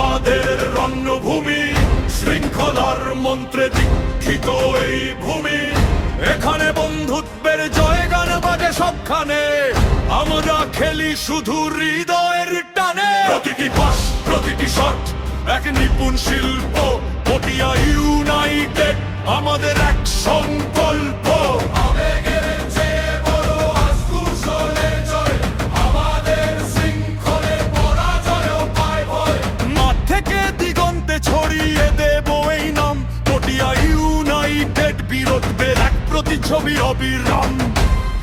আমাদের রণ্যভূমি, শৃঙ্খলার মন্ত্রে দীক্ষিত এই ভূমি। এখানে বন্ধুত্বের জয়গান বাজে সবখানে, আমরা খেলি শুধু হৃদয়ের টানে। প্রতিটি পাস, প্রতিটি শট এক নিপুণ শিল্প, পটিয়া ইউনাইটেড আমাদের এক সংকল্প। আবেগের চেয়ে বড় আস্কুশলে জয়, আমাদের শৃঙ্খলে পরাজয়ও পায় ভয়। মাঠ থেকে দিগন্তে ছড়িয়ে দেব এই নাম, পটিয়া ইউনাইটেড বীরত্বের এক প্রতিচ্ছবি অবিরাম।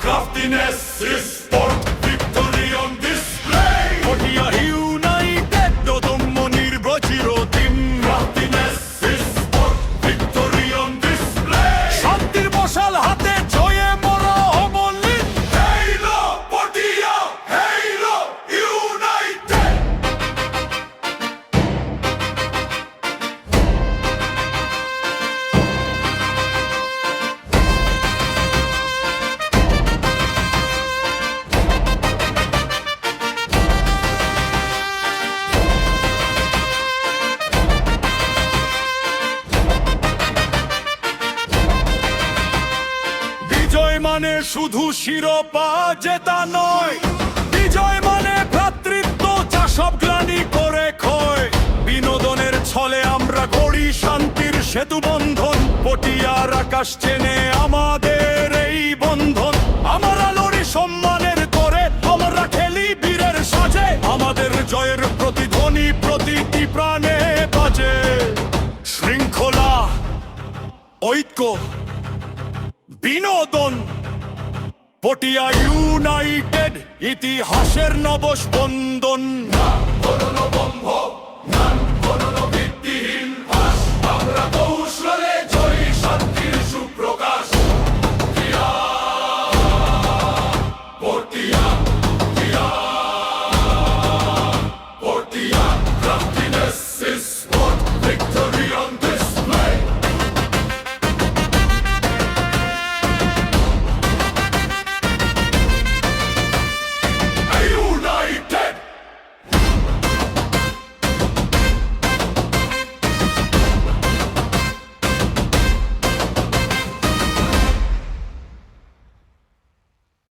Craftiness is sport, victory on display. Patiya United অদম্য নির্বচির team. Craftiness is sport, victory on display. শান্তির মশাল হাতে জয়ে মোরা অমলিন। Halo Patiya, Halo united. বিজয় মানে শুধু শিরোপা জেতা নয়, বিজয় মানে ভ্রাতৃত্ব যা সব গ্লানি করে ক্ষয়। বিনোদনের ছলে আমরা গড়ি শান্তির সেতু বন্ধন, পটিয়ার আকাশ চেনে আমাদের এই বন্ধন। আমরা লড়ি সম্মানের করে, আমরা খেলি বীরের সাজে, আমাদের জয়ের প্রতিধ্বনি প্রতিটি প্রাণে বাজে। শৃঙ্খলা, ঐক্য, বিনোদন, পটিয়া ইউনাইটেড ইতিহাসের নবস্পন্দন।